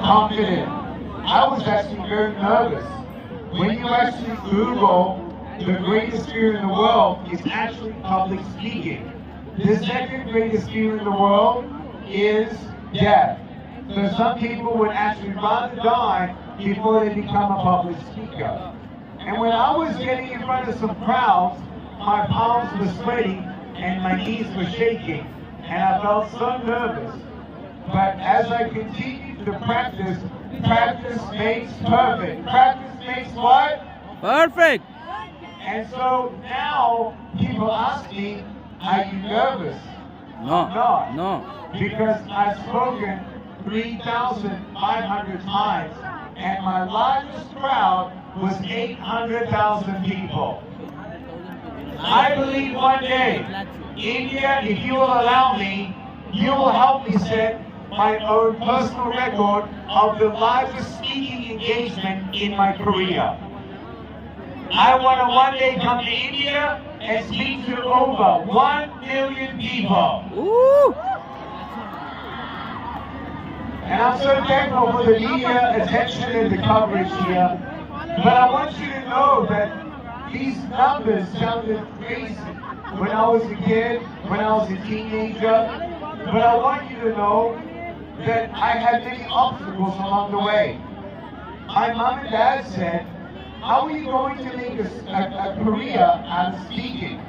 confident. I was actually very nervous. When you actually Google the greatest fear in the world, it's actually public speaking. The second greatest fear in the world is death. So some people would actually rather die before they become a public speaker. And when I was getting in front of some crowds, my palms were sweating and my knees were shaking, and I felt so nervous. But as I continued to practice, practice makes perfect. Practice makes what? Perfect. And so now people ask me, are you nervous? No. I'm not. No. Because I've spoken 3,500 times, and my largest crowd was 800,000 people. I believe one day, India, if you will allow me, you will help me set my own personal record of the largest speaking engagement in my career. I want to one day come to India and speak to over 1 million people. Ooh. And I'm so thankful for the media attention and the coverage here. But I want you to know that these numbers sounded crazy when I was a kid, when I was a teenager. But I want you to know that I had many obstacles along the way. My mom and dad said, how are you going to make a career out of speaking?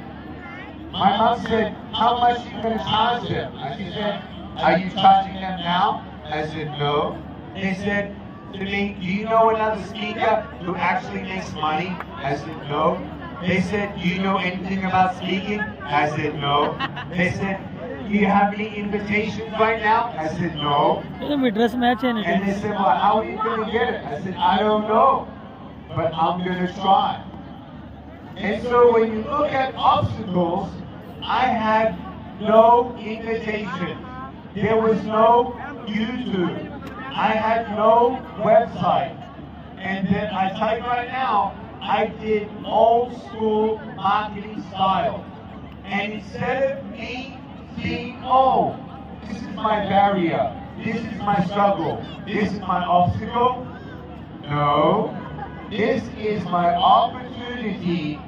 My mom said, how much are you going to charge them? And she said, are you charging them now? I said, no. They said to me, do you know another speaker who actually makes money? I said, no. They said, do you know anything about speaking? I said, no. They said, do you have any invitations right now? I said, no. And they said, well, how are you going to get it? I said, I don't know, but I'm going to try. And so when you look at obstacles, I had no invitation. There was no YouTube. I had no website. And then I tell you right now, I did old school marketing style. And instead of me seeing, oh, this is my barrier, this is my struggle, this is my obstacle, no, this is my opportunity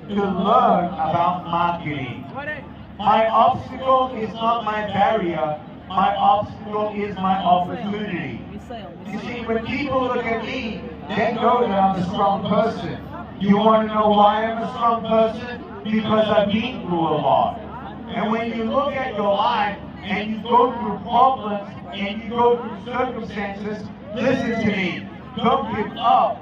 to learn about marketing. My obstacle is not my barrier, my obstacle is my opportunity. You see, when people look at me, they know that I'm a strong person. You want to know why I'm a strong person? Because I've been through a lot. And when you look at your life and you go through problems and you go through circumstances, listen to me, don't give up.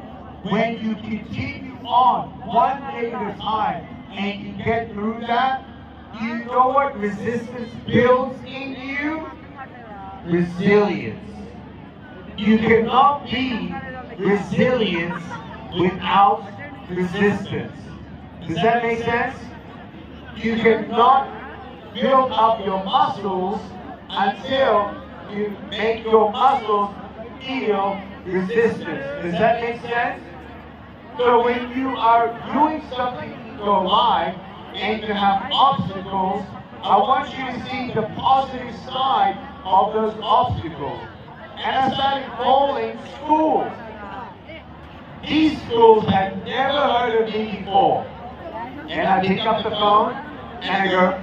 When you continue on one day at a time and you get through that, you know what resistance builds in you? Resilience. You cannot be resilient without resistance. Does that make sense? You cannot build up your muscles until you make your muscles feel resistance. Does that make sense? So when you are doing something in your life and you have obstacles, I want you to see the positive side of those obstacles. And I started calling schools. These schools had never heard of me before. And I pick up the phone and I go,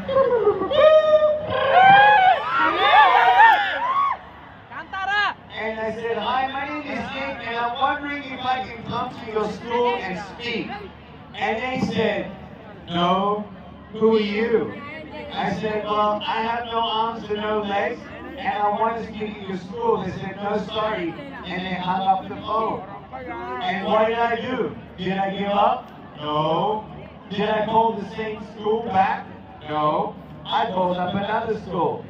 and I said, hi, my name is Nick, and I'm wondering if I can come to your school and speak. And they said, no, who are you? I said, well, I have no arms and no legs, and I want to speak at your school. They said, no, sorry, and they hung up the phone. And what did I do? Did I give up? No. Did I call the same school back? No. I called up another school.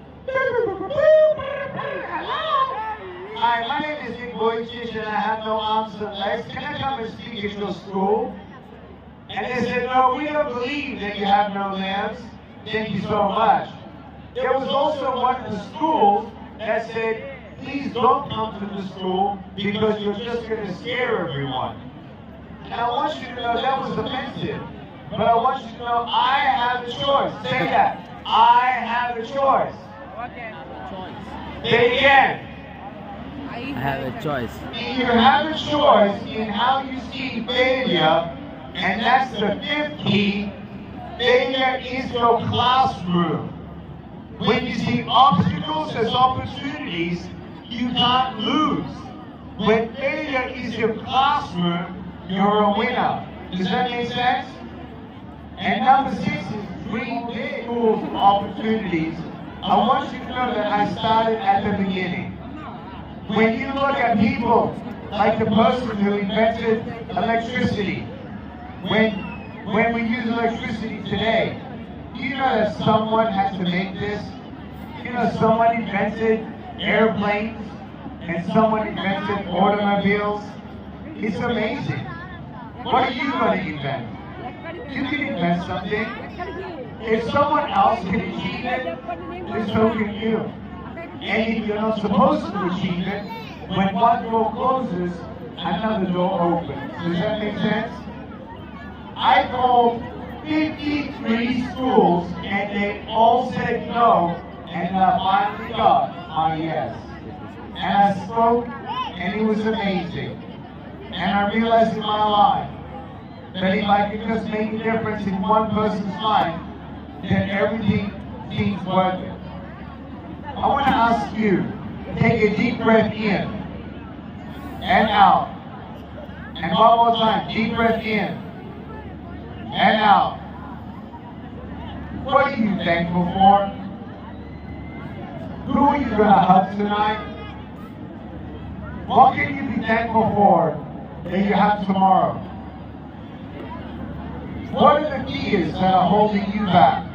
Hi, my name is Nick Vujicic and I have no arms and legs. Can I come and speak at your school? And they said, no, we don't believe that you have no limbs. Thank you so much. There was also one of the schools that said, please don't come to the school because you're just going to scare everyone. And I want you to know that was offensive. But I want you to know I have a choice. Say that. I have a choice. Say it again. I have a choice. You have a choice in how you see failure, and that's the fifth key. Failure is your classroom. When you see obstacles as opportunities, you can't lose. When failure is your classroom, you're a winner. Does that make sense? And number 6 is dream big tools and opportunities. I want you to know that I started at the beginning. When you look at people like the person who invented electricity, when we use electricity today, you know that someone has to make this? You know someone invented airplanes and someone invented automobiles? It's amazing. What are you going to invent? You can invent something. If someone else can achieve it, then so can you. And if you're not supposed to achieve it, when one door closes, another door opens. Does that make sense? I called 53 schools and they all said no, and I finally got my yes. And I spoke and it was amazing. And I realized in my life that if I could just make a difference in one person's life, then everything seems worth it. I want to ask you, take a deep breath in and out. And one more time, deep breath in and out. What are you thankful for? Who are you going to hug tonight? What can you be thankful for that you have tomorrow? What are the fears that are holding you back?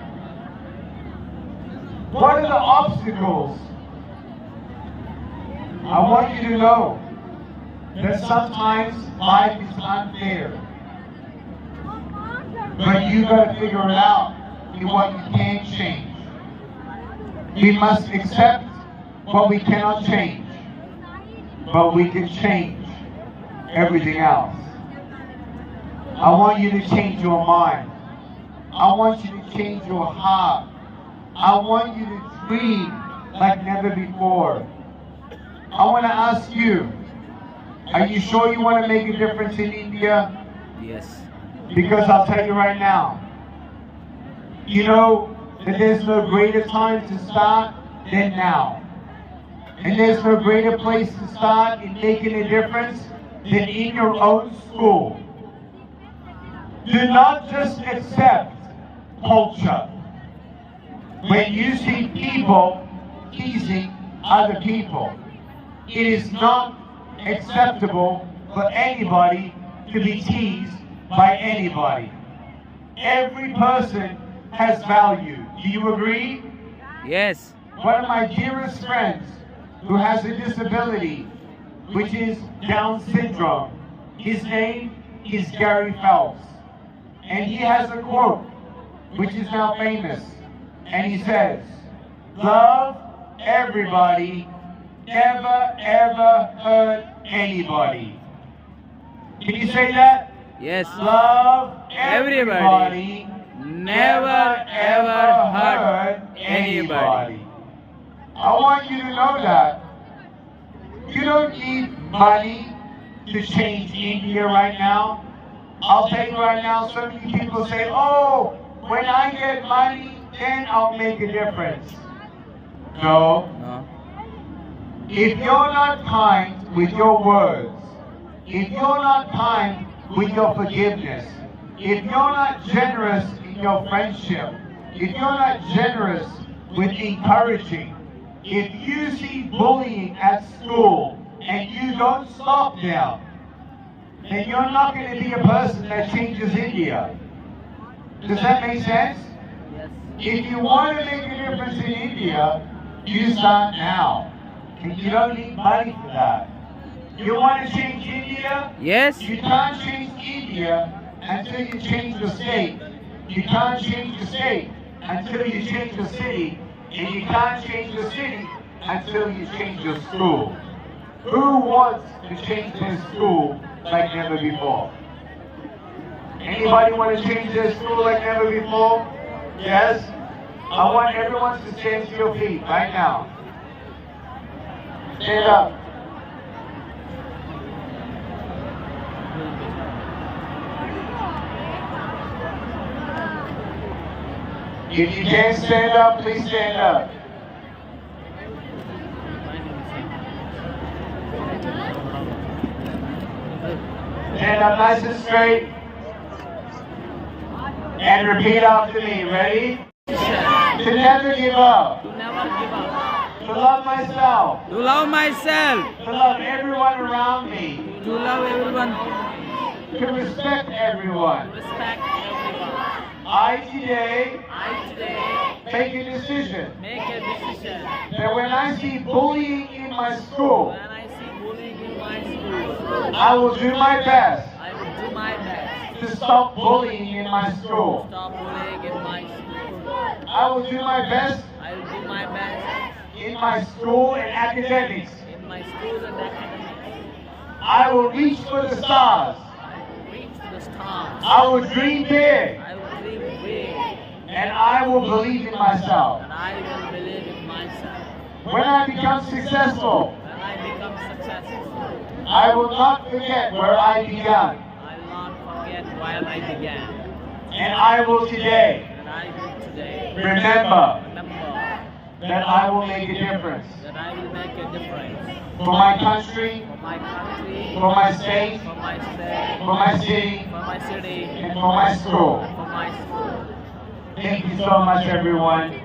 What are the obstacles? I want you to know that sometimes life is unfair. But you got to figure it out in what you can change. We must accept what we cannot change, but we can change everything else. I want you to change your mind. I want you to change your heart. I want you to dream like never before. I want to ask you, are you sure you want to make a difference in India? Yes. Because I'll tell you right now, you know that there's no greater time to start than now. And there's no greater place to start in making a difference than in your own school. Do not just accept culture. When you see people teasing other people, it is not acceptable for anybody to be teased by anybody. Every person has value. Do you agree? Yes. One of my dearest friends who has a disability, which is Down syndrome, his name is Gary Phelps. And he has a quote, which is now famous. And he says, love everybody, never ever hurt anybody. Can you say that? Yes. Love everybody, never ever hurt anybody. I want you to know that. You don't need money to change India right now. I'll tell you right now, so many people say, oh, when I get money, then I'll make a difference. No. No. If you're not kind with your words, if you're not kind with your forgiveness, if you're not generous in your friendship, if you're not generous with encouraging, if you see bullying at school and you don't stop them, then you're not going to be a person that changes India. Does that make sense? Yes. If you want to make a difference in India, you start now. And you don't need money for that. You want to change India? Yes. You can't change India until you change the state. You can't change the state until you change the city. And you can't change the city until you change your school. Who wants to change their school like never before? Anybody want to change their school like never before? Yes? I want everyone to stand to your feet right now. Stand up. If you can't stand up, please stand up. Stand up nice and straight. And repeat after me. Ready? To never give up. To never give up. To love myself. To love myself. To love everyone around me. To love everyone. To respect everyone. Respect everyone. I today I today make a decision make a decision. that when I see bullying in my school, When I see bullying in my school, I will do my best I will do my best to stop bullying in my to school. stop bullying in my school. I will do my best I will do my best in my school and academics. in my school and academics. I will reach for the stars. I will reach the stars. I will dream big. I will dream big. And I will believe in myself. And I will believe in myself. When I become successful, When I become successful, I will not forget where I began. I will not forget where I began. And I will today And I will today remember remember that I will make a difference that I will make a difference for my country, for my country, for my state, for my state, for my city, for my city, and for my school. for my school. Thank you so much, everyone.